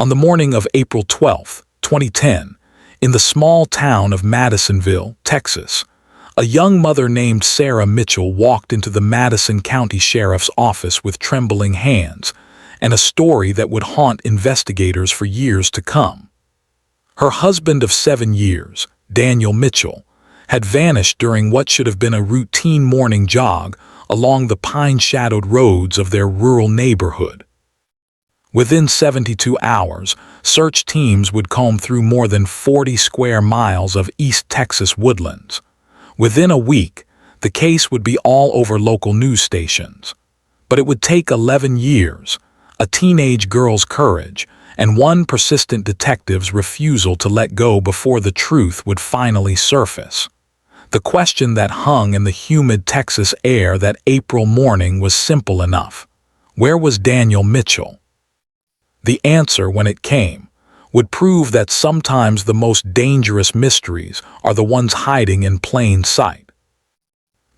On the morning of April 12, 2010, in the small town of Madisonville, Texas, a young mother named Sarah Mitchell walked into the Madison County Sheriff's Office with trembling hands and a story that would haunt investigators for years to come. Her husband of 7 years, Daniel Mitchell, had vanished during what should have been a routine morning jog along the pine-shadowed roads of their rural neighborhood. Within 72 hours, search teams would comb through more than 40 square miles of East Texas woodlands. Within a week, the case would be all over local news stations. But it would take 11 years, a teenage girl's courage, and one persistent detective's refusal to let go before the truth would finally surface. The question that hung in the humid Texas air that April morning was simple enough. Where was Daniel Mitchell? The answer, when it came, would prove that sometimes the most dangerous mysteries are the ones hiding in plain sight.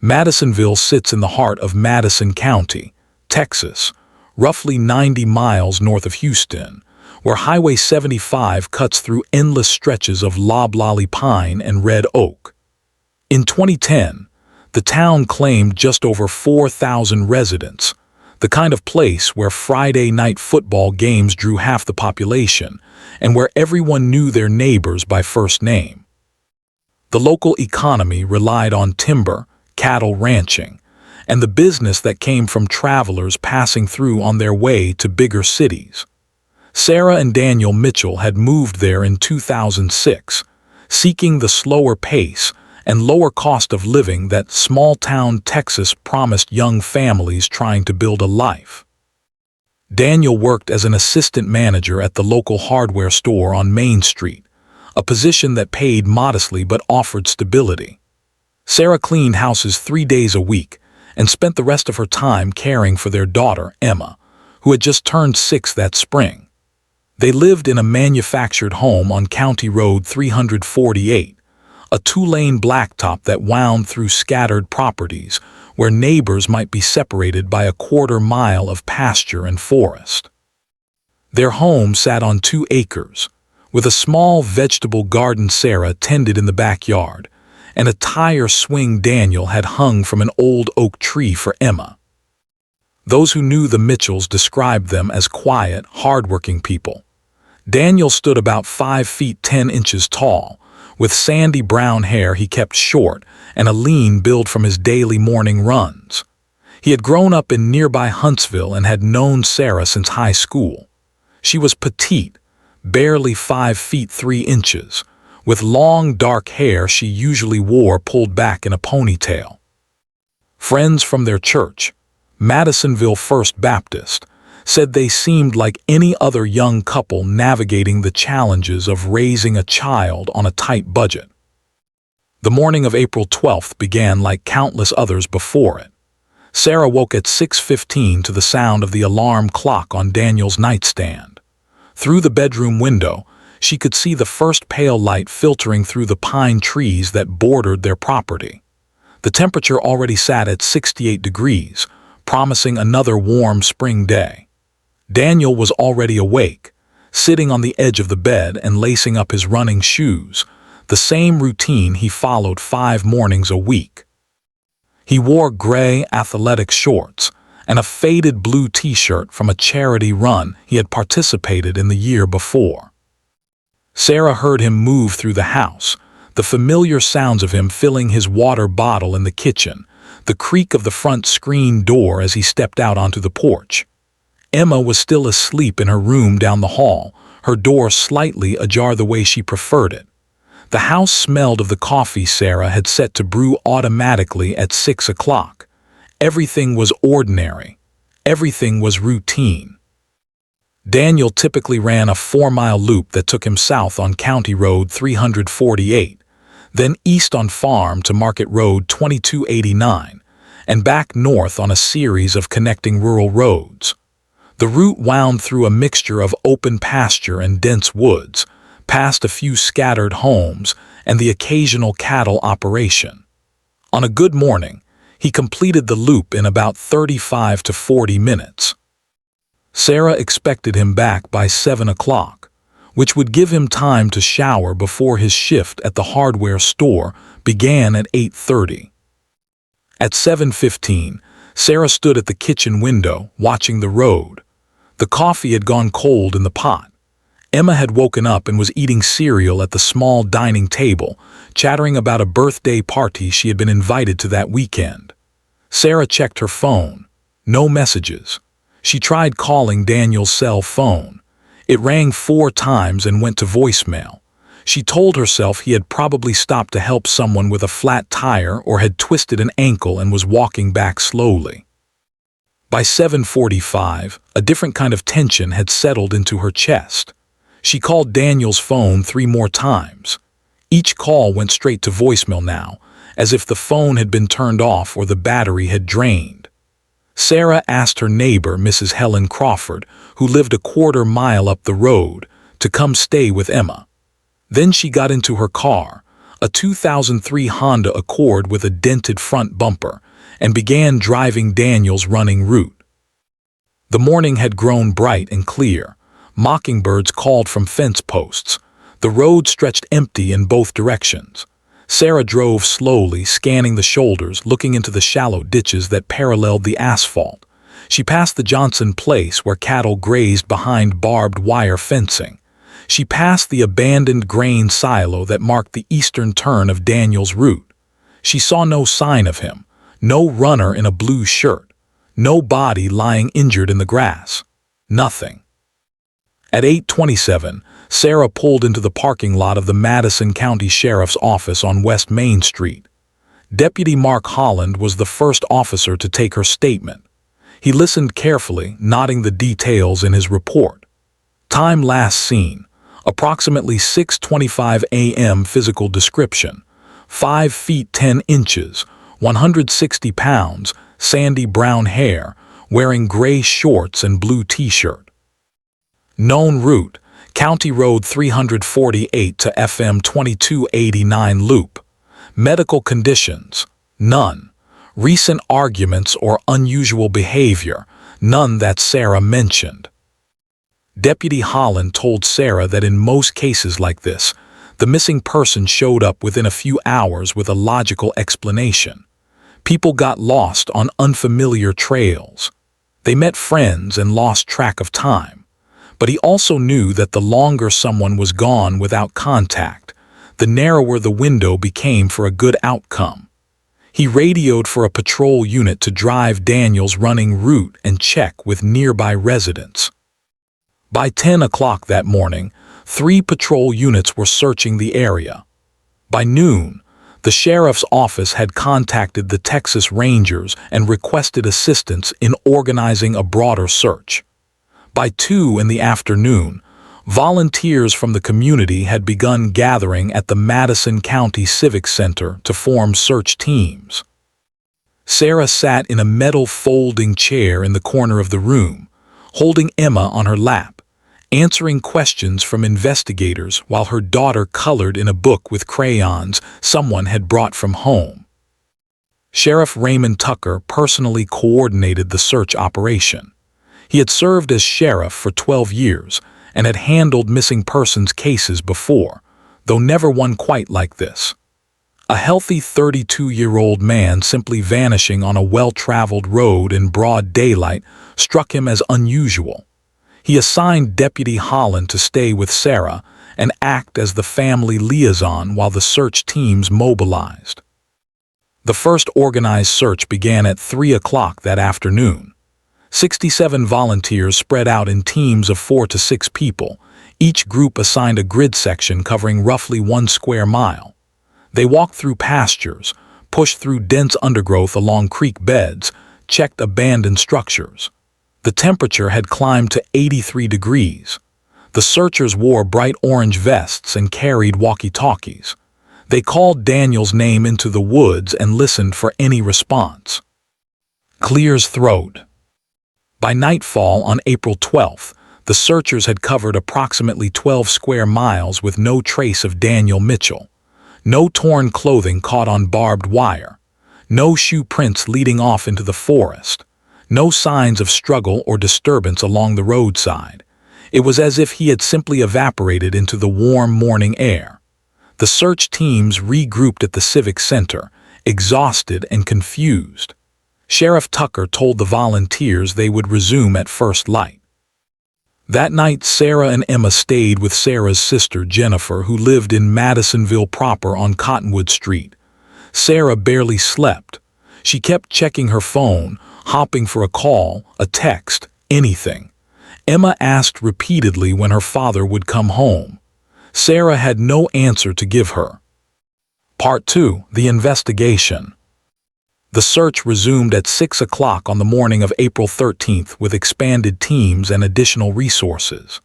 Madisonville sits in the heart of Madison County, Texas, roughly 90 miles north of Houston, where Highway 75 cuts through endless stretches of loblolly pine and red oak. In 2010, the town claimed just over 4,000 residents, the kind of place where Friday night football games drew half the population and where everyone knew their neighbors by first name. The local economy relied on timber, cattle ranching, and the business that came from travelers passing through on their way to bigger cities. Sarah and Daniel Mitchell had moved there in 2006, seeking the slower pace and lower cost of living that small-town Texas promised young families trying to build a life. Daniel worked as an assistant manager at the local hardware store on Main Street, a position that paid modestly but offered stability. Sarah cleaned houses 3 days a week and spent the rest of her time caring for their daughter, Emma, who had just turned 6 that spring. They lived in a manufactured home on County Road 348, a 2-lane blacktop that wound through scattered properties where neighbors might be separated by a 1/4 mile of pasture and forest. Their home sat on 2 acres, with a small vegetable garden Sarah tended in the backyard, and a tire swing Daniel had hung from an old oak tree for Emma. Those who knew the Mitchells described them as quiet, hardworking people. Daniel stood about 5 feet 10 inches tall, with sandy brown hair he kept short and a lean build from his daily morning runs. He had grown up in nearby Huntsville and had known Sarah since high school. She was petite, barely 5 feet 3 inches, with long dark hair she usually wore pulled back in a ponytail. Friends from their church, Madisonville First Baptist, said they seemed like any other young couple navigating the challenges of raising a child on a tight budget. The morning of April 12th began like countless others before it. Sarah woke at 6:15 to the sound of the alarm clock on Daniel's nightstand. Through the bedroom window, she could see the first pale light filtering through the pine trees that bordered their property. The temperature already sat at 68 degrees, promising another warm spring day. Daniel was already awake, sitting on the edge of the bed and lacing up his running shoes, the same routine he followed 5 mornings a week. He wore gray athletic shorts and a faded blue t-shirt from a charity run he had participated in the year before. Sarah heard him move through the house, the familiar sounds of him filling his water bottle in the kitchen, the creak of the front screen door as he stepped out onto the porch. Emma was still asleep in her room down the hall, her door slightly ajar the way she preferred it. The house smelled of the coffee Sarah had set to brew automatically at 6 o'clock. Everything was ordinary. Everything was routine. Daniel typically ran a 4-mile loop that took him south on County Road 348, then east on Farm to Market Road 2289, and back north on a series of connecting rural roads. The route wound through a mixture of open pasture and dense woods, past a few scattered homes and the occasional cattle operation. On a good morning, he completed the loop in about 35 to 40 minutes. Sarah expected him back by 7 o'clock, which would give him time to shower before his shift at the hardware store began at 8:30. At 7:15, Sarah stood at the kitchen window, watching the road. The coffee had gone cold in the pot. Emma had woken up and was eating cereal at the small dining table, chattering about a birthday party she had been invited to that weekend. Sarah checked her phone. No messages. She tried calling Daniel's cell phone. It rang 4 times and went to voicemail. She told herself he had probably stopped to help someone with a flat tire or had twisted an ankle and was walking back slowly. By 7:45, a different kind of tension had settled into her chest. She called Daniel's phone 3 more times. Each call went straight to voicemail now, as if the phone had been turned off or the battery had drained. Sarah asked her neighbor, Mrs. Helen Crawford, who lived a quarter mile up the road, to come stay with Emma. Then she got into her car, a 2003 Honda Accord with a dented front bumper, and began driving Daniel's running route. The morning had grown bright and clear. Mockingbirds called from fence posts. The road stretched empty in both directions. Sarah drove slowly, scanning the shoulders, looking into the shallow ditches that paralleled the asphalt. She passed the Johnson place where cattle grazed behind barbed wire fencing. She passed the abandoned grain silo that marked the eastern turn of Daniel's route. She saw no sign of him, no runner in a blue shirt, no body lying injured in the grass. Nothing. At 8:27, Sarah pulled into the parking lot of the Madison County Sheriff's Office on West Main Street. Deputy Mark Holland was the first officer to take her statement. He listened carefully, noting the details in his report. Time last seen, approximately 6:25 a.m. Physical description, 5 feet 10 inches, 160 pounds, sandy brown hair, wearing gray shorts and blue t-shirt. Known route, County Road 348 to FM 2289 Loop. Medical conditions, none. Recent arguments or unusual behavior, none that Sarah mentioned. Deputy Holland told Sarah that in most cases like this, the missing person showed up within a few hours with a logical explanation. People got lost on unfamiliar trails. They met friends and lost track of time. But he also knew that the longer someone was gone without contact, the narrower the window became for a good outcome. He radioed for a patrol unit to drive Daniel's running route and check with nearby residents. By 10 o'clock that morning, 3 patrol units were searching the area. By noon, the sheriff's office had contacted the Texas Rangers and requested assistance in organizing a broader search. By 2 in the afternoon, volunteers from the community had begun gathering at the Madison County Civic Center to form search teams. Sarah sat in a metal folding chair in the corner of the room, holding Emma on her lap, answering questions from investigators while her daughter colored in a book with crayons someone had brought from home. Sheriff Raymond Tucker personally coordinated the search operation. He had served as sheriff for 12 years and had handled missing persons cases before, though never one quite like this. A healthy 32-year-old man simply vanishing on a well-traveled road in broad daylight struck him as unusual. He assigned Deputy Holland to stay with Sarah and act as the family liaison while the search teams mobilized. The first organized search began at 3 o'clock that afternoon. 67 volunteers spread out in teams of 4 to 6 people, each group assigned a grid section covering roughly 1 square mile. They walked through pastures, pushed through dense undergrowth along creek beds, checked abandoned structures. The temperature had climbed to 83 degrees. The searchers wore bright orange vests and carried walkie-talkies. They called Daniel's name into the woods and listened for any response. Clear's throat. By nightfall on April 12th, the searchers had covered approximately 12 square miles with no trace of Daniel Mitchell. No torn clothing caught on barbed wire. No shoe prints leading off into the forest. No signs of struggle or disturbance along the roadside. It was as if he had simply evaporated into the warm morning air. The search teams regrouped at the Civic Center, exhausted and confused. Sheriff Tucker told the volunteers they would resume at first light. That night, Sarah and Emma stayed with Sarah's sister, Jennifer, who lived in Madisonville proper on Cottonwood Street. Sarah barely slept. She kept checking her phone, hopping for a call, a text, anything. Emma asked repeatedly when her father would come home. Sarah had no answer to give her. Part 2. The investigation. The search resumed at 6 o'clock on the morning of April 13th with expanded teams and additional resources.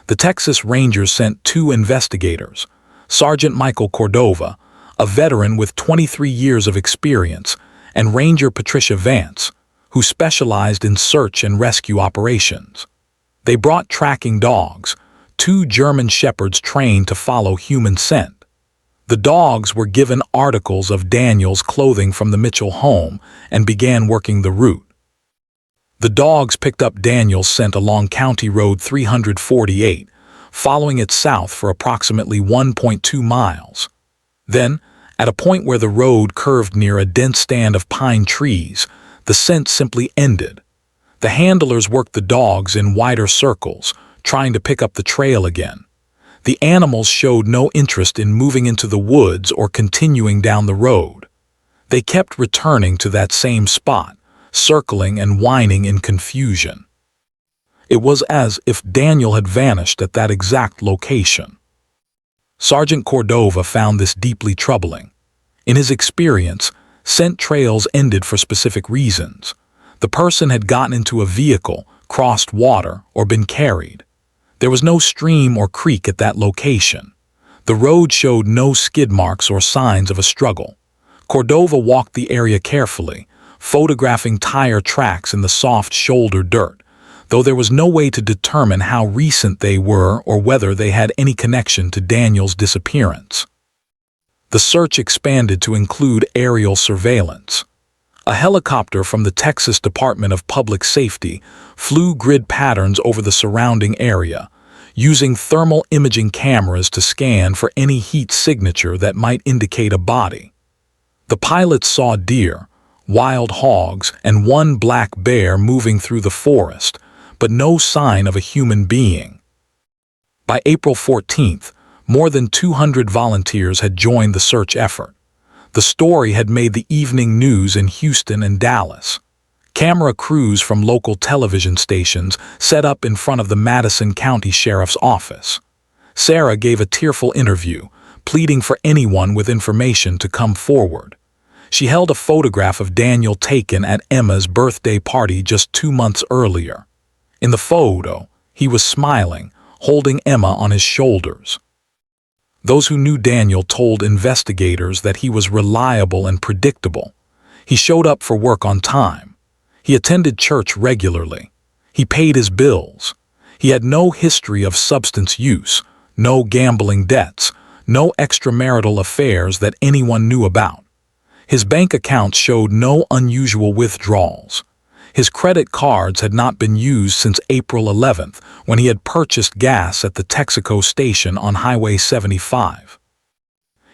The Texas Rangers sent 2 investigators, Sergeant Michael Cordova, a veteran with 23 years of experience, and Ranger Patricia Vance, who specialized in search and rescue operations. They brought tracking dogs, 2 German shepherds trained to follow human scent. The dogs were given articles of Daniel's clothing from the Mitchell home and began working the route. The dogs picked up Daniel's scent along County Road 348, following it south for approximately 1.2 miles. Then, at a point where the road curved near a dense stand of pine trees, the scent simply ended. The handlers worked the dogs in wider circles, trying to pick up the trail again. The animals showed no interest in moving into the woods or continuing down the road. They kept returning to that same spot, circling and whining in confusion. It was as if Daniel had vanished at that exact location. Sergeant Cordova found this deeply troubling. In his experience, scent trails ended for specific reasons. The person had gotten into a vehicle, crossed water, or been carried. There was no stream or creek at that location. The road showed no skid marks or signs of a struggle. Cordova walked the area carefully, photographing tire tracks in the soft shoulder dirt, though there was no way to determine how recent they were or whether they had any connection to Daniel's disappearance. The search expanded to include aerial surveillance. A helicopter from the Texas Department of Public Safety flew grid patterns over the surrounding area, using thermal imaging cameras to scan for any heat signature that might indicate a body. The pilots saw deer, wild hogs, and 1 black bear moving through the forest, but no sign of a human being. By April 14th, more than 200 volunteers had joined the search effort. The story had made the evening news in Houston and Dallas. Camera crews from local television stations set up in front of the Madison County Sheriff's Office. Sarah gave a tearful interview, pleading for anyone with information to come forward. She held a photograph of Daniel taken at Emma's birthday party just 2 months earlier. In the photo, he was smiling, holding Emma on his shoulders. Those who knew Daniel told investigators that he was reliable and predictable. He showed up for work on time. He attended church regularly. He paid his bills. He had no history of substance use, no gambling debts, no extramarital affairs that anyone knew about. His bank accounts showed no unusual withdrawals. His credit cards had not been used since April 11th, when he had purchased gas at the Texaco station on Highway 75.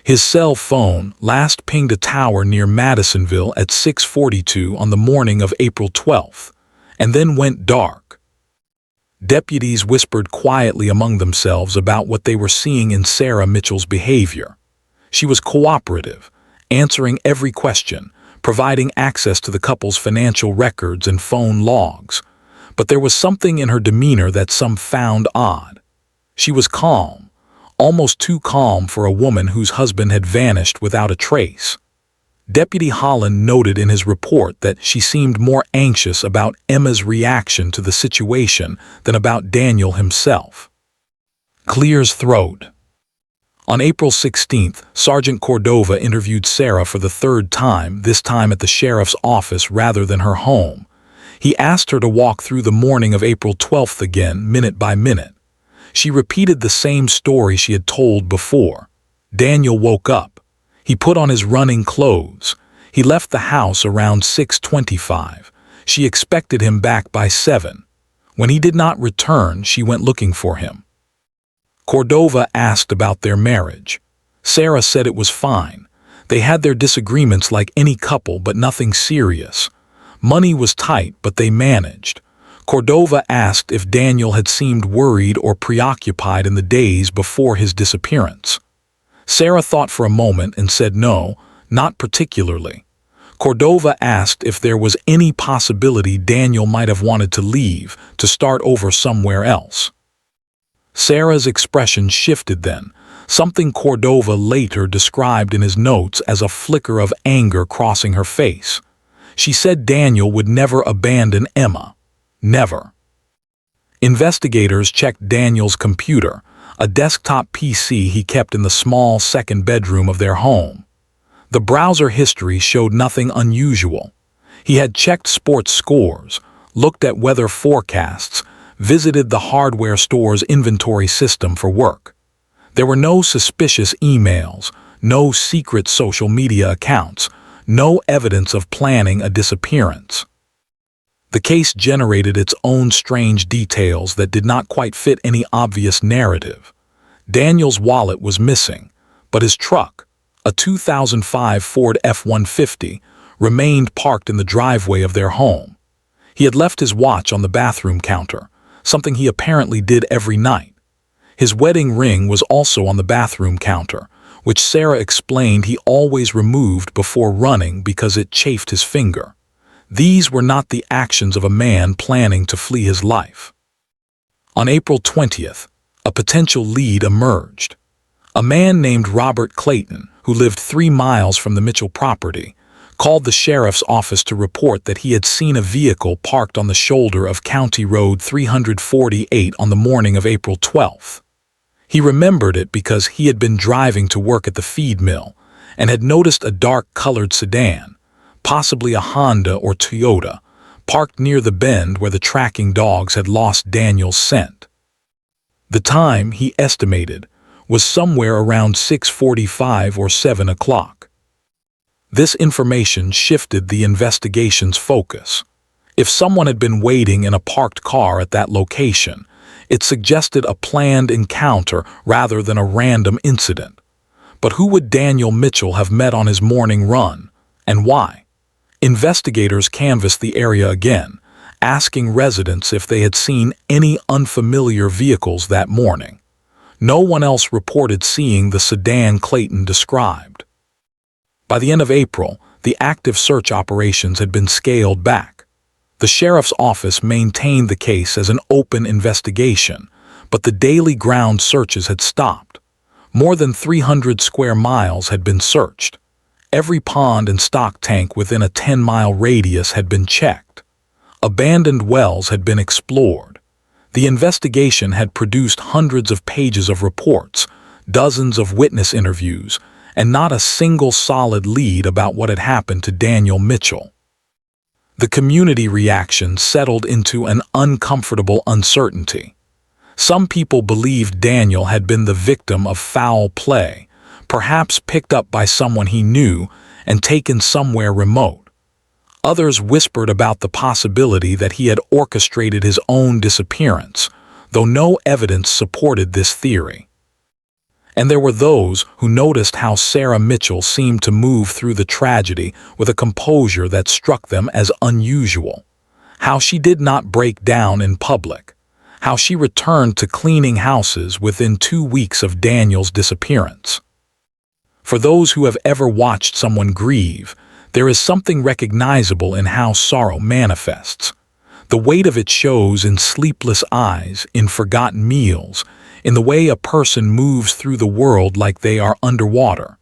His cell phone last pinged a tower near Madisonville at 6:42 on the morning of April 12th, and then went dark. Deputies whispered quietly among themselves about what they were seeing in Sarah Mitchell's behavior. She was cooperative, answering every question, providing access to the couple's financial records and phone logs. But there was something in her demeanor that some found odd. She was calm, almost too calm for a woman whose husband had vanished without a trace. Deputy Holland noted in his report that she seemed more anxious about Emma's reaction to the situation than about Daniel himself. Clears throat. On April 16th, Sergeant Cordova interviewed Sarah for the 3rd time, this time at the sheriff's office rather than her home. He asked her to walk through the morning of April 12th again, minute by minute. She repeated the same story she had told before. Daniel woke up. He put on his running clothes. He left the house around 6:25. She expected him back by 7. When he did not return, she went looking for him. Cordova asked about their marriage. Sarah said it was fine. They had their disagreements like any couple, but nothing serious. Money was tight, but they managed. Cordova asked if Daniel had seemed worried or preoccupied in the days before his disappearance. Sarah thought for a moment and said no, not particularly. Cordova asked if there was any possibility Daniel might have wanted to leave, to start over somewhere else. Sarah's expression shifted then, something Cordova later described in his notes as a flicker of anger crossing her face. She said Daniel would never abandon Emma. Never. Investigators checked Daniel's computer, a desktop PC he kept in the small second bedroom of their home. The browser history showed nothing unusual. He had checked sports scores, looked at weather forecasts, visited the hardware store's inventory system for work. There were no suspicious emails, no secret social media accounts, no evidence of planning a disappearance. The case generated its own strange details that did not quite fit any obvious narrative. Daniel's wallet was missing, but his truck, a 2005 Ford F-150, remained parked in the driveway of their home. He had left his watch on the bathroom counter, something he apparently did every night. His wedding ring was also on the bathroom counter, which Sarah explained he always removed before running because it chafed his finger. These were not the actions of a man planning to flee his life. On April 20th, a potential lead emerged. A man named Robert Clayton, who lived 3 miles from the Mitchell property, called the sheriff's office to report that he had seen a vehicle parked on the shoulder of County Road 348 on the morning of April 12th. He remembered it because he had been driving to work at the feed mill and had noticed a dark-colored sedan, possibly a Honda or Toyota, parked near the bend where the tracking dogs had lost Daniel's scent. The time, he estimated, was somewhere around 6:45 or 7 o'clock. This information shifted the investigation's focus. If someone had been waiting in a parked car at that location, it suggested a planned encounter rather than a random incident. But who would Daniel Mitchell have met on his morning run, and why? Investigators canvassed the area again, asking residents if they had seen any unfamiliar vehicles that morning. No one else reported seeing the sedan Clayton described. By the end of April, the active search operations had been scaled back. The sheriff's office maintained the case as an open investigation, but the daily ground searches had stopped. More than 300 square miles had been searched. Every pond and stock tank within a 10-mile radius had been checked. Abandoned wells had been explored. The investigation had produced hundreds of pages of reports, dozens of witness interviews, and not a single solid lead about what had happened to Daniel Mitchell. The community reaction settled into an uncomfortable uncertainty. Some people believed Daniel had been the victim of foul play, perhaps picked up by someone he knew and taken somewhere remote. Others whispered about the possibility that he had orchestrated his own disappearance, though no evidence supported this theory. And there were those who noticed how Sarah Mitchell seemed to move through the tragedy with a composure that struck them as unusual, how she did not break down in public, how she returned to cleaning houses within 2 weeks of Daniel's disappearance. For those who have ever watched someone grieve, there is something recognizable in how sorrow manifests. The weight of it shows in sleepless eyes, in forgotten meals, in the way a person moves through the world like they are underwater.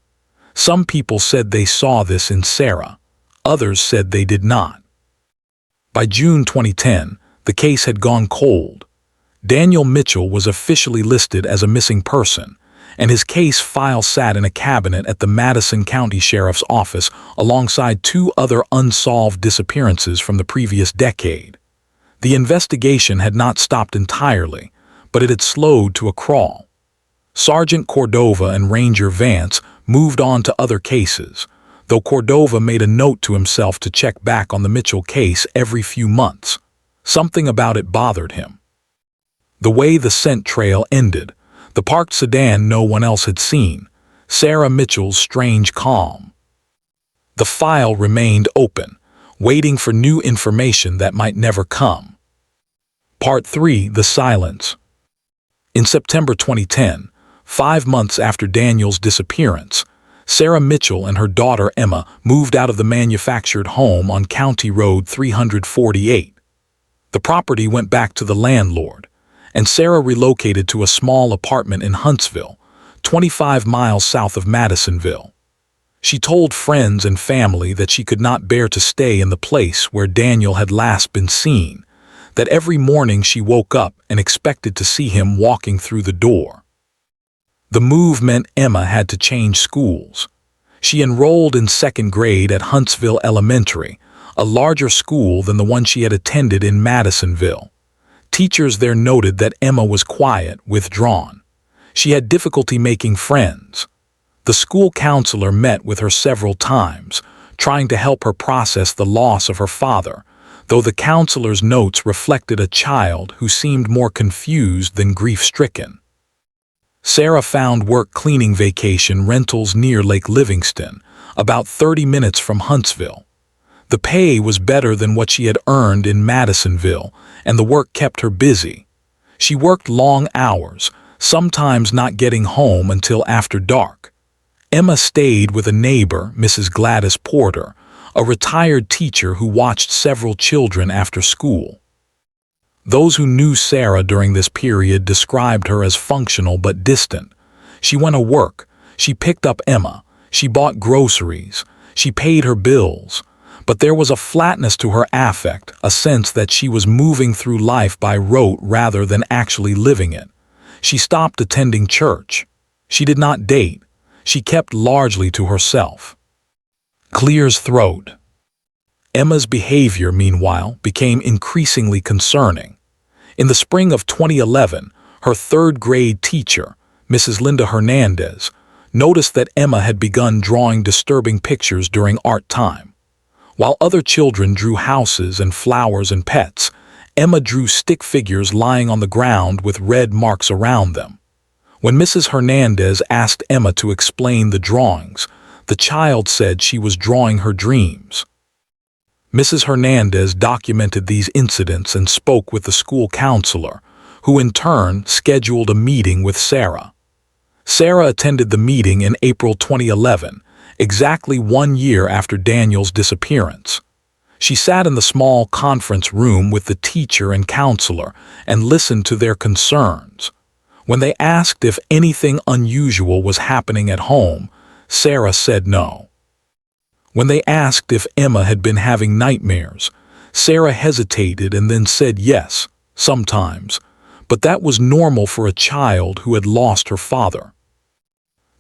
Some people said they saw this in Sarah. Others said they did not. By June 2010, the case had gone cold. Daniel Mitchell was officially listed as a missing person, and his case file sat in a cabinet at the Madison County Sheriff's Office alongside 2 other unsolved disappearances from the previous decade. The investigation had not stopped entirely, but it had slowed to a crawl. Sergeant Cordova and Ranger Vance moved on to other cases. though Cordova made a note to himself to check back on the Mitchell case every few months. Something about it bothered him. The way the scent trail ended, the parked sedan no one else had seen, Sarah Mitchell's strange calm. The file remained open, waiting for new information that might never come. Part 3. The Silence. In September 2010, 5 months after Daniel's disappearance, Sarah Mitchell and her daughter Emma moved out of the manufactured home on County Road 348. The property went back to the landlord, and Sarah relocated to a small apartment in Huntsville, 25 miles south of Madisonville. She told friends and family that she could not bear to stay in the place where Daniel had last been seen, that every morning she woke up and expected to see him walking through the door. The move meant Emma had to change schools. She enrolled in 2nd grade at Huntsville Elementary, a larger school than the one she had attended in Madisonville. Teachers there noted that Emma was quiet, withdrawn. She had difficulty making friends. The school counselor met with her several times, trying to help her process the loss of her father, though the counselor's notes reflected a child who seemed more confused than grief-stricken. Sarah found work cleaning vacation rentals near Lake Livingston, about 30 minutes from Huntsville. The pay was better than what she had earned in Madisonville, and the work kept her busy. She worked long hours, sometimes not getting home until after dark. Emma stayed with a neighbor, Mrs. Gladys Porter, a retired teacher who watched several children after school. Those who knew Sarah during this period described her as functional but distant. She went to work, she picked up Emma, she bought groceries, she paid her bills, but there was a flatness to her affect, a sense that she was moving through life by rote rather than actually living it. She stopped attending church. She did not date. She kept largely to herself. Clears throat. Emma's behavior, meanwhile, became increasingly concerning. In the spring of 2011, her 3rd grade teacher, Mrs. Linda Hernandez, noticed that Emma had begun drawing disturbing pictures during art time. While other children drew houses and flowers and pets, Emma drew stick figures lying on the ground with red marks around them. When Mrs. Hernandez asked Emma to explain the drawings, the child said she was drawing her dreams. Mrs. Hernandez documented these incidents and spoke with the school counselor, who in turn scheduled a meeting with Sarah. Sarah attended the meeting in April 2011, exactly 1 year after Daniel's disappearance. She sat in the small conference room with the teacher and counselor and listened to their concerns. When they asked if anything unusual was happening at home, Sarah said no. When they asked if Emma had been having nightmares, Sarah hesitated and then said yes, sometimes, but that was normal for a child who had lost her father.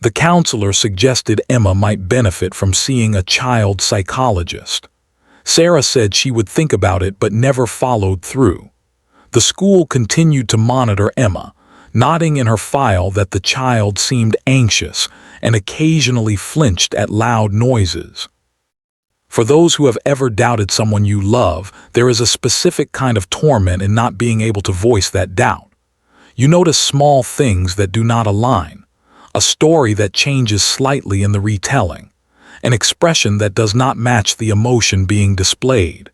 The counselor suggested Emma might benefit from seeing a child psychologist. Sarah said she would think about it but never followed through. The school continued to monitor Emma, noting in her file that the child seemed anxious and occasionally flinched at loud noises. For those who have ever doubted someone you love, there is a specific kind of torment in not being able to voice that doubt. You notice small things that do not align, a story that changes slightly in the retelling, an expression that does not match the emotion being displayed.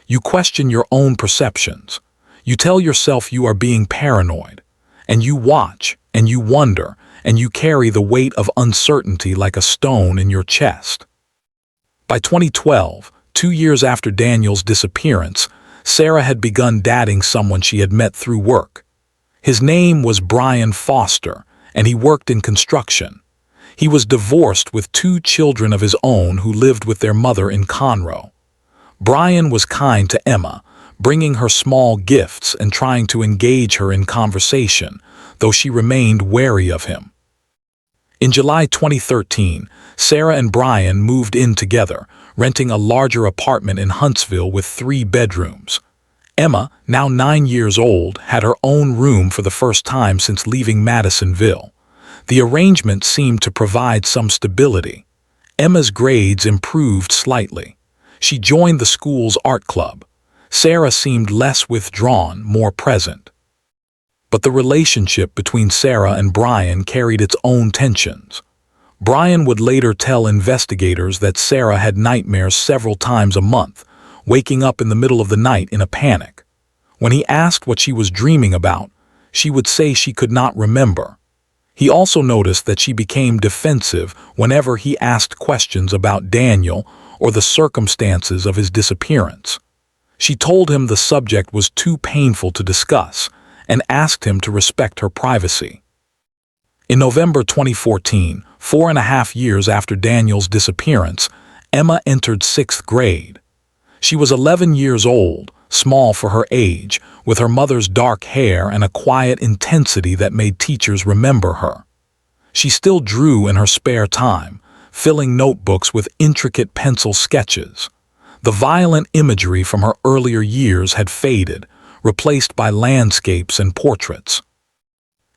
You question your own perceptions. You tell yourself you are being paranoid, and you watch, and you wonder, and you carry the weight of uncertainty like a stone in your chest. By 2012, 2 years after Daniel's disappearance, Sarah had begun dating someone she had met through work. His name was Brian Foster, and he worked in construction. He was divorced with 2 children of his own who lived with their mother in Conroe. Brian was kind to Emma, bringing her small gifts and trying to engage her in conversation, though she remained wary of him. In July 2013, Sarah and Brian moved in together, renting a larger apartment in Huntsville with 3 bedrooms. Emma, now 9 years old, had her own room for the first time since leaving Madisonville. The arrangement seemed to provide some stability. Emma's grades improved slightly. She joined the school's art club. Sarah seemed less withdrawn, more present. But the relationship between Sarah and Brian carried its own tensions. Brian would later tell investigators that Sarah had nightmares several times a month, waking up in the middle of the night in a panic. When he asked what she was dreaming about, she would say she could not remember. He also noticed that she became defensive whenever he asked questions about Daniel or the circumstances of his disappearance. She told him the subject was too painful to discuss and asked him to respect her privacy. In November 2014, 4.5 years after Daniel's disappearance, Emma entered 6th grade. She was 11 years old, small for her age, with her mother's dark hair and a quiet intensity that made teachers remember her. She still drew in her spare time, filling notebooks with intricate pencil sketches. The violent imagery from her earlier years had faded, replaced by landscapes and portraits.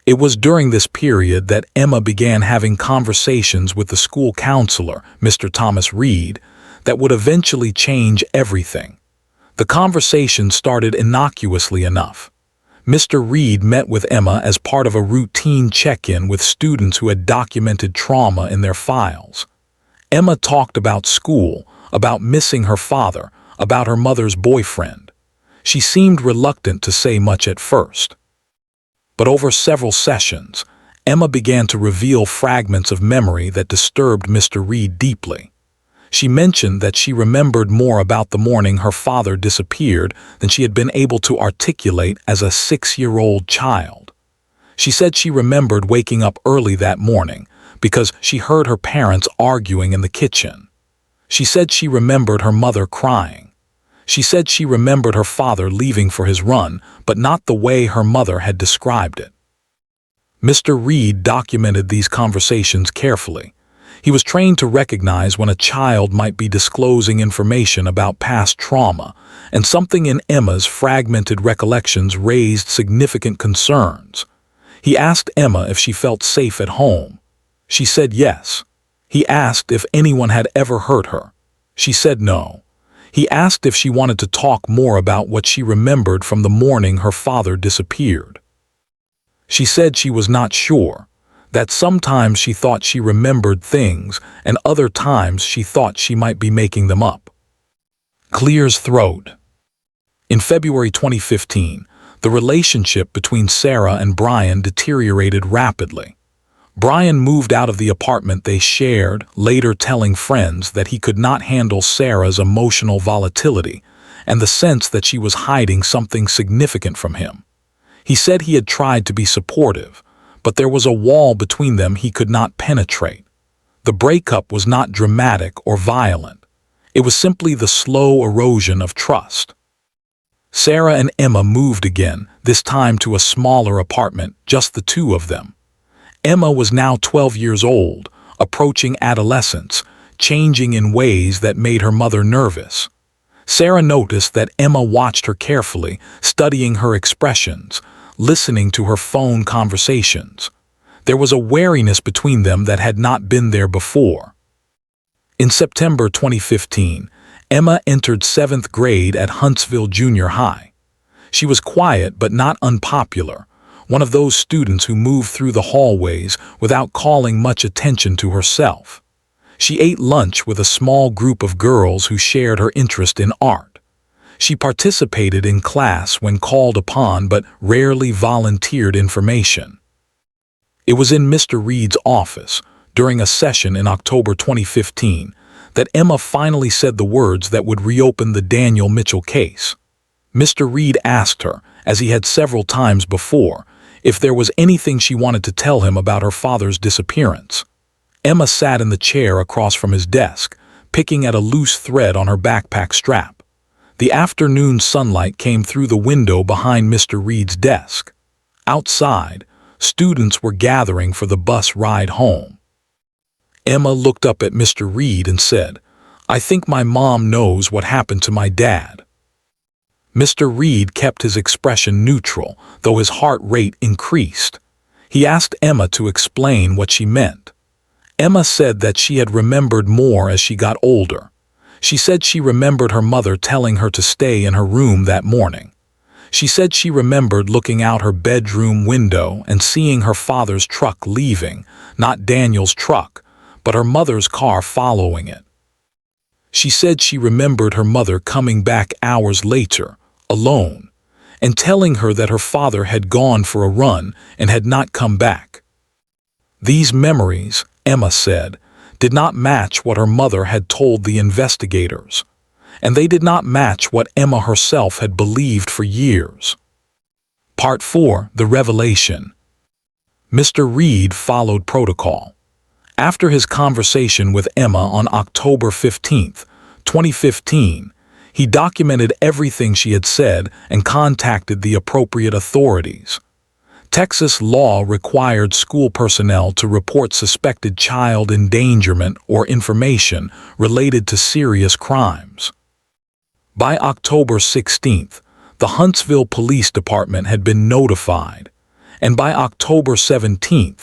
It was during this period that Emma began having conversations with the school counselor, Mr. Thomas Reed, that would eventually change everything. The conversation started innocuously enough. Mr. Reed met with Emma as part of a routine check-in with students who had documented trauma in their files. Emma talked about school, about missing her father, about her mother's boyfriend. She seemed reluctant to say much at first. But over several sessions, Emma began to reveal fragments of memory that disturbed Mr. Reed deeply. She mentioned that she remembered more about the morning her father disappeared than she had been able to articulate as a 6-year-old child. She said she remembered waking up early that morning because she heard her parents arguing in the kitchen. She said she remembered her mother crying. She said she remembered her father leaving for his run, but not the way her mother had described it. Mr. Reed documented these conversations carefully. He was trained to recognize when a child might be disclosing information about past trauma, and something in Emma's fragmented recollections raised significant concerns. He asked Emma if she felt safe at home. She said yes. He asked if anyone had ever hurt her. She said no. He asked if she wanted to talk more about what she remembered from the morning her father disappeared. She said she was not sure, that sometimes she thought she remembered things and other times she thought she might be making them up. Clears throat. In February 2015, the relationship between Sarah and Brian deteriorated rapidly. Brian moved out of the apartment they shared, later telling friends that he could not handle Sarah's emotional volatility and the sense that she was hiding something significant from him. He said he had tried to be supportive, but there was a wall between them he could not penetrate. The breakup was not dramatic or violent. It was simply the slow erosion of trust. Sarah and Emma moved again, this time to a smaller apartment, just the two of them. Emma was now 12 years old, approaching adolescence, changing in ways that made her mother nervous. Sarah noticed that Emma watched her carefully, studying her expressions, listening to her phone conversations. There was a wariness between them that had not been there before. In September 2015, Emma entered 7th grade at Huntsville Junior High. She was quiet but not unpopular, one of those students who moved through the hallways without calling much attention to herself. She ate lunch with a small group of girls who shared her interest in art. She participated in class when called upon but rarely volunteered information. It was in Mr. Reed's office, during a session in October 2015, that Emma finally said the words that would reopen the Daniel Mitchell case. Mr. Reed asked her, as he had several times before, if there was anything she wanted to tell him about her father's disappearance. Emma sat in the chair across from his desk, picking at a loose thread on her backpack strap. The afternoon sunlight came through the window behind Mr. Reed's desk. Outside, students were gathering for the bus ride home. Emma looked up at Mr. Reed and said, "I think my mom knows what happened to my dad." Mr. Reed kept his expression neutral, though his heart rate increased. He asked Emma to explain what she meant. Emma said that she had remembered more as she got older. She said she remembered her mother telling her to stay in her room that morning. She said she remembered looking out her bedroom window and seeing her father's truck leaving, not Daniel's truck, but her mother's car following it. She said she remembered her mother coming back hours later, alone, and telling her that her father had gone for a run and had not come back. These memories, Emma said, did not match what her mother had told the investigators, and they did not match what Emma herself had believed for years. Part 4. The Revelation. Mr. Reed followed protocol. After his conversation with Emma on October 15, 2015, he documented everything she had said and contacted the appropriate authorities. Texas law required school personnel to report suspected child endangerment or information related to serious crimes. By October 16, the Huntsville Police Department had been notified, and by October 17,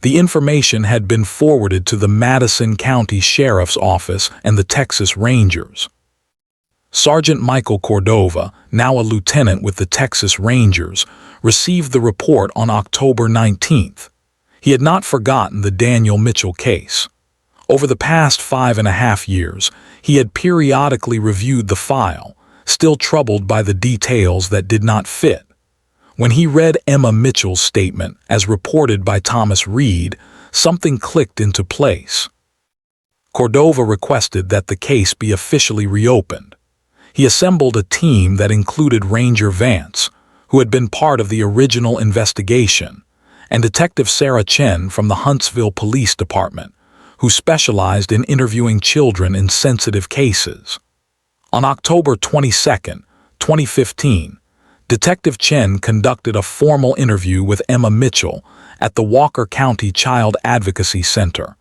the information had been forwarded to the Madison County Sheriff's Office and the Texas Rangers. Sergeant Michael Cordova, now a lieutenant with the Texas Rangers, received the report on October 19. He had not forgotten the Daniel Mitchell case. Over the past 5.5 years, he had periodically reviewed the file, still troubled by the details that did not fit. When he read Emma Mitchell's statement, as reported by Thomas Reed, something clicked into place. Cordova requested that the case be officially reopened. He assembled a team that included Ranger Vance, who had been part of the original investigation, and Detective Sarah Chen from the Huntsville Police Department, who specialized in interviewing children in sensitive cases. On October 22, 2015, Detective Chen conducted a formal interview with Emma Mitchell at the Walker County Child Advocacy Center,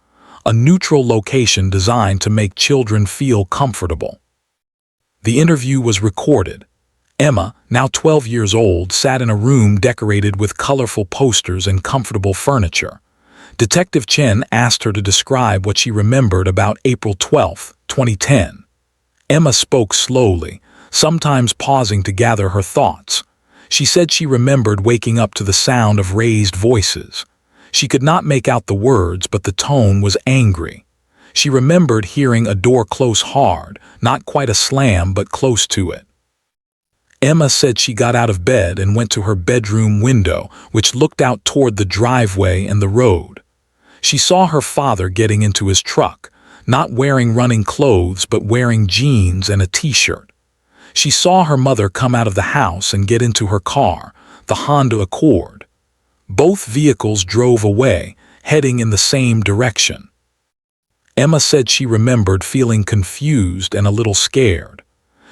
a neutral location designed to make children feel comfortable. The interview was recorded. Emma, now 12 years old, sat in a room decorated with colorful posters and comfortable furniture. Detective Chen asked her to describe what she remembered about April 12, 2010. Emma spoke slowly, sometimes pausing to gather her thoughts. She said she remembered waking up to the sound of raised voices. She could not make out the words, but the tone was angry. She remembered hearing a door close hard, not quite a slam, but close to it. Emma said she got out of bed and went to her bedroom window, which looked out toward the driveway and the road. She saw her father getting into his truck, not wearing running clothes but wearing jeans and a t-shirt. She saw her mother come out of the house and get into her car, the Honda Accord. Both vehicles drove away, heading in the same direction. Emma said she remembered feeling confused and a little scared.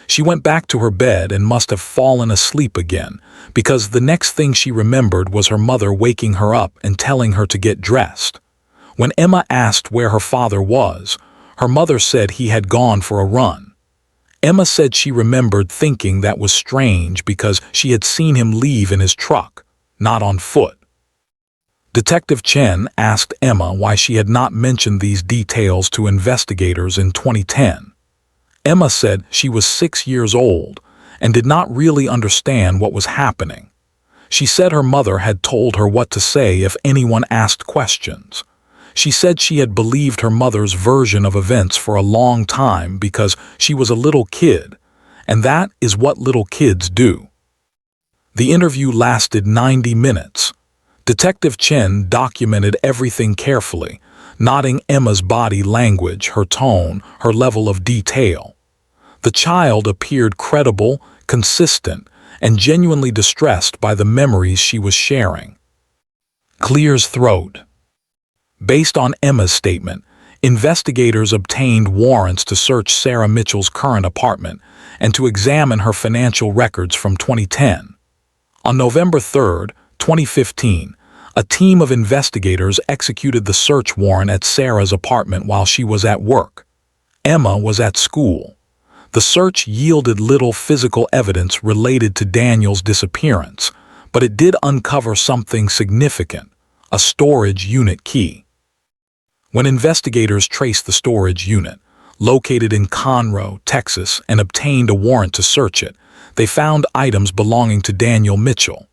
She went back to her bed and must have fallen asleep again, because the next thing she remembered was her mother waking her up and telling her to get dressed. When Emma asked where her father was, her mother said he had gone for a run. Emma said she remembered thinking that was strange because she had seen him leave in his truck, not on foot. Detective Chen asked Emma why she had not mentioned these details to investigators in 2010. Emma said she was 6 years old and did not really understand what was happening. She said her mother had told her what to say if anyone asked questions. She said she had believed her mother's version of events for a long time because she was a little kid, and that is what little kids do. The interview lasted 90 minutes. Detective Chen documented everything carefully, noting Emma's body language, her tone, her level of detail. The child appeared credible, consistent, and genuinely distressed by the memories she was sharing. Clears throat. Based on Emma's statement, investigators obtained warrants to search Sarah Mitchell's current apartment and to examine her financial records from 2010. On November 3, 2015, a team of investigators executed the search warrant at Sarah's apartment while she was at work. Emma was at school. The search yielded little physical evidence related to Daniel's disappearance, but it did uncover something significant: a storage unit key. When investigators traced the storage unit, located in Conroe, Texas, and obtained a warrant to search it, they found items belonging to Daniel Mitchell.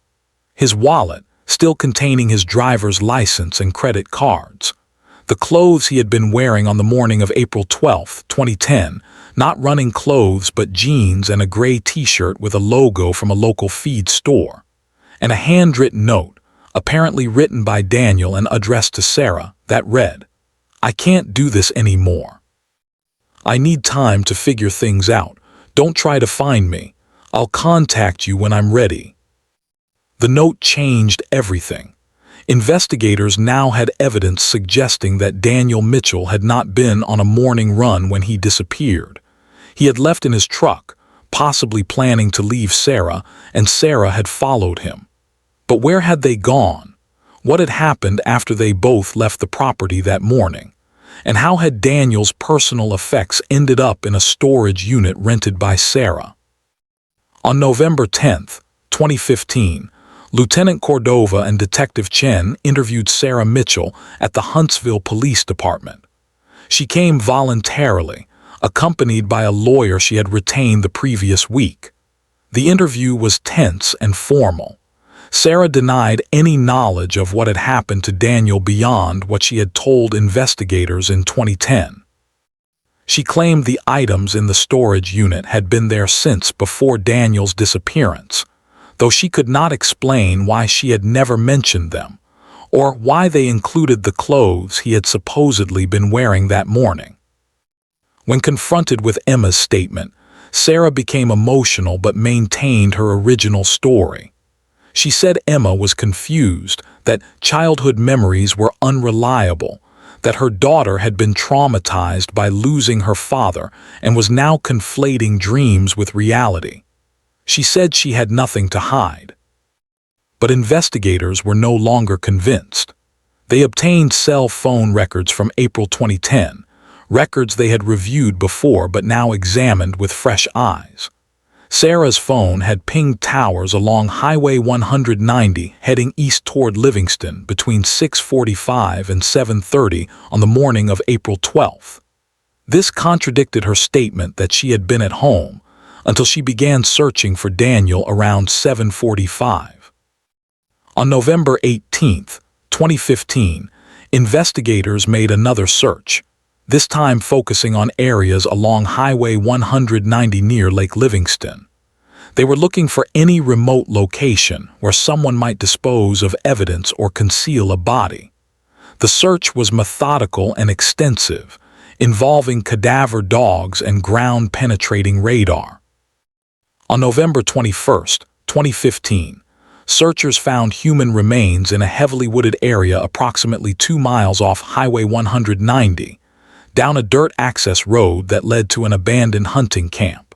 His wallet, still containing his driver's license and credit cards. The clothes he had been wearing on the morning of April 12, 2010, not running clothes but jeans and a gray t-shirt with a logo from a local feed store. And a handwritten note, apparently written by Daniel and addressed to Sarah, that read, "I can't do this anymore. I need time to figure things out. Don't try to find me. I'll contact you when I'm ready." The note changed everything. Investigators now had evidence suggesting that Daniel Mitchell had not been on a morning run when he disappeared. He had left in his truck, possibly planning to leave Sarah, and Sarah had followed him. But where had they gone? What had happened after they both left the property that morning? And how had Daniel's personal effects ended up in a storage unit rented by Sarah? On November 10, 2015, Lieutenant Cordova and Detective Chen interviewed Sarah Mitchell at the Huntsville Police Department. She came voluntarily, accompanied by a lawyer she had retained the previous week. The interview was tense and formal. Sarah denied any knowledge of what had happened to Daniel beyond what she had told investigators in 2010. She claimed the items in the storage unit had been there since before Daniel's disappearance, though she could not explain why she had never mentioned them, or why they included the clothes he had supposedly been wearing that morning. When confronted with Emma's statement, Sarah became emotional but maintained her original story. She said Emma was confused, that childhood memories were unreliable, that her daughter had been traumatized by losing her father and was now conflating dreams with reality. She said she had nothing to hide. But investigators were no longer convinced. They obtained cell phone records from April 2010, records they had reviewed before but now examined with fresh eyes. Sarah's phone had pinged towers along Highway 190 heading east toward Livingston between 6:45 and 7:30 on the morning of April 12th. This contradicted her statement that she had been at home until she began searching for Daniel around 7:45. On November 18, 2015, investigators made another search, this time focusing on areas along Highway 190 near Lake Livingston. They were looking for any remote location where someone might dispose of evidence or conceal a body. The search was methodical and extensive, involving cadaver dogs and ground-penetrating radar. On November 21, 2015, searchers found human remains in a heavily wooded area approximately 2 miles off Highway 190, down a dirt access road that led to an abandoned hunting camp.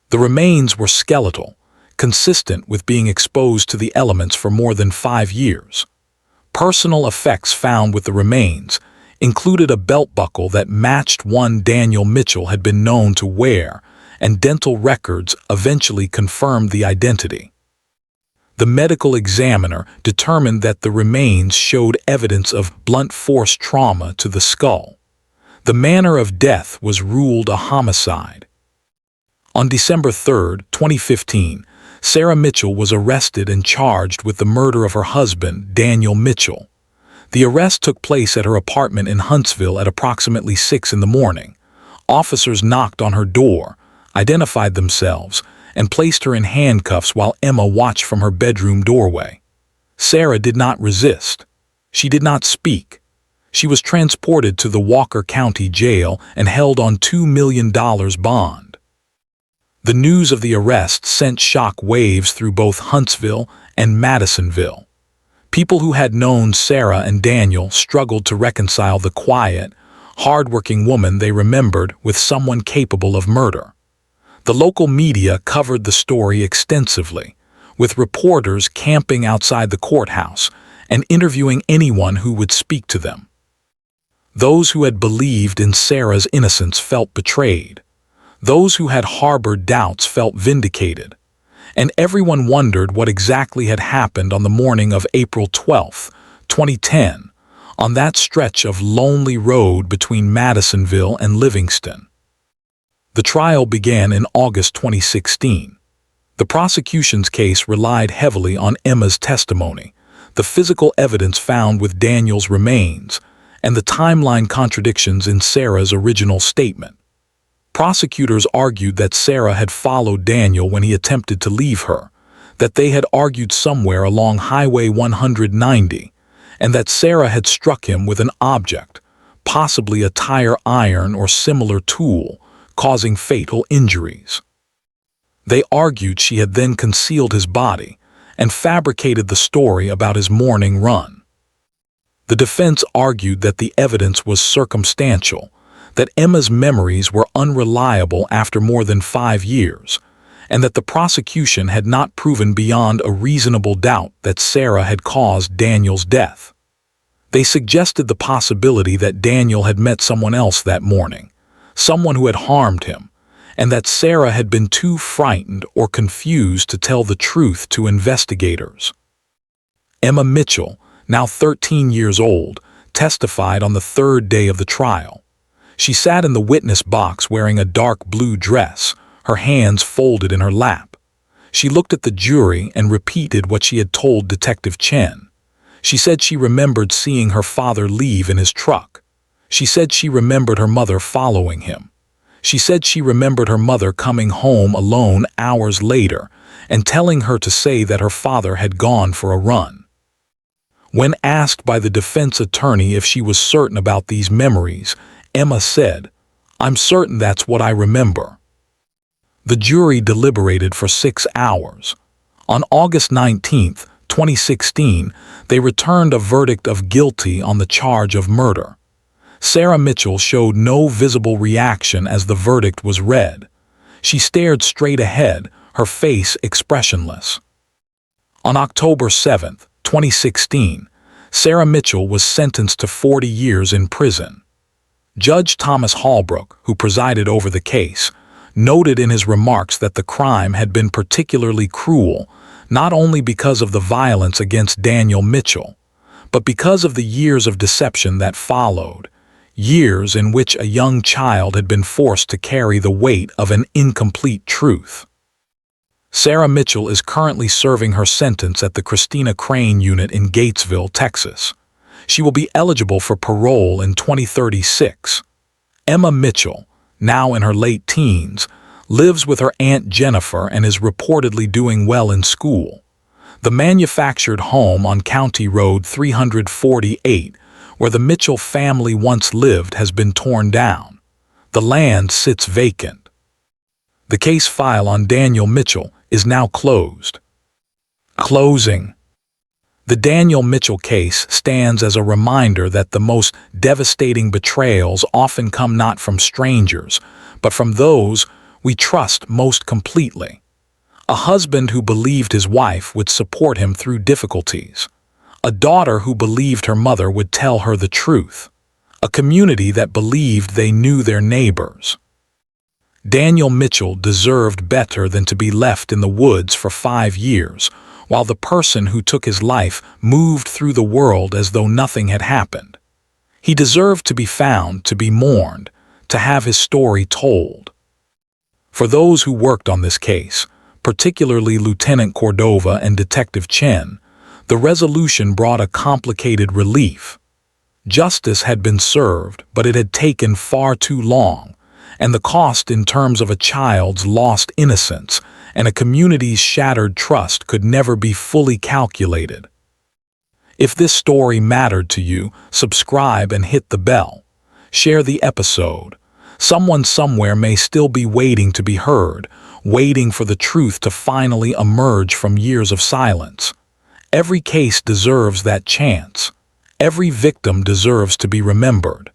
The remains were skeletal, consistent with being exposed to the elements for more than 5 years. Personal effects found with the remains included a belt buckle that matched one Daniel Mitchell had been known to wear, and dental records eventually confirmed the identity. The medical examiner determined that the remains showed evidence of blunt force trauma to the skull. The manner of death was ruled a homicide. On December 3, 2015, Sarah Mitchell was arrested and charged with the murder of her husband, Daniel Mitchell. The arrest took place at her apartment in Huntsville at approximately 6 in the morning. Officers knocked on her door, identified themselves, and placed her in handcuffs while Emma watched from her bedroom doorway. Sarah did not resist. She did not speak. She was transported to the Walker County Jail and held on $2 million bond. The news of the arrest sent shock waves through both Huntsville and Madisonville. People who had known Sarah and Daniel struggled to reconcile the quiet, hard-working woman they remembered with someone capable of murder. The local media covered the story extensively, with reporters camping outside the courthouse and interviewing anyone who would speak to them. Those who had believed in Sarah's innocence felt betrayed. Those who had harbored doubts felt vindicated. And everyone wondered what exactly had happened on the morning of April 12, 2010, on that stretch of lonely road between Madisonville and Livingston. The trial began in August 2016. The prosecution's case relied heavily on Emma's testimony, the physical evidence found with Daniel's remains, and the timeline contradictions in Sarah's original statement. Prosecutors argued that Sarah had followed Daniel when he attempted to leave her, that they had argued somewhere along Highway 190, and that Sarah had struck him with an object, possibly a tire iron or similar tool, causing fatal injuries. They argued she had then concealed his body and fabricated the story about his morning run. The defense argued that the evidence was circumstantial, that Emma's memories were unreliable after more than 5 years, and that the prosecution had not proven beyond a reasonable doubt that Sarah had caused Daniel's death. They suggested the possibility that Daniel had met someone else that morning, someone who had harmed him, and that Sarah had been too frightened or confused to tell the truth to investigators. Emma Mitchell, now 13 years old, testified on the third day of the trial. She sat in the witness box wearing a dark blue dress, her hands folded in her lap. She looked at the jury and repeated what she had told Detective Chen. She said she remembered seeing her father leave in his truck. She said she remembered her mother following him. She said she remembered her mother coming home alone hours later and telling her to say that her father had gone for a run. When asked by the defense attorney if she was certain about these memories, Emma said, "I'm certain that's what I remember." The jury deliberated for 6 hours. On August 19, 2016, they returned a verdict of guilty on the charge of murder. Sarah Mitchell showed no visible reaction as the verdict was read. She stared straight ahead, her face expressionless. On October 7, 2016, Sarah Mitchell was sentenced to 40 years in prison. Judge Thomas Holbrook, who presided over the case, noted in his remarks that the crime had been particularly cruel, not only because of the violence against Daniel Mitchell, but because of the years of deception that followed, years in which a young child had been forced to carry the weight of an incomplete truth. Sarah Mitchell is currently serving her sentence at the Christina Crane Unit in Gatesville, Texas. She will be eligible for parole in 2036. Emma Mitchell, now in her late teens, lives with her Aunt Jennifer and is reportedly doing well in school. The manufactured home on County Road 348, where the Mitchell family once lived, has been torn down. The land sits vacant. The case file on Daniel Mitchell is now closed. Closing. The Daniel Mitchell case stands as a reminder that the most devastating betrayals often come not from strangers, but from those we trust most completely. A husband who believed his wife would support him through difficulties. A daughter who believed her mother would tell her the truth. A community that believed they knew their neighbors. Daniel Mitchell deserved better than to be left in the woods for 5 years, while the person who took his life moved through the world as though nothing had happened. He deserved to be found, to be mourned, to have his story told. For those who worked on this case, particularly Lieutenant Cordova and Detective Chen, the resolution brought a complicated relief. Justice had been served, but it had taken far too long, and the cost in terms of a child's lost innocence and a community's shattered trust could never be fully calculated. If this story mattered to you, subscribe and hit the bell. Share the episode. Someone somewhere may still be waiting to be heard, waiting for the truth to finally emerge from years of silence. Every case deserves that chance. Every victim deserves to be remembered.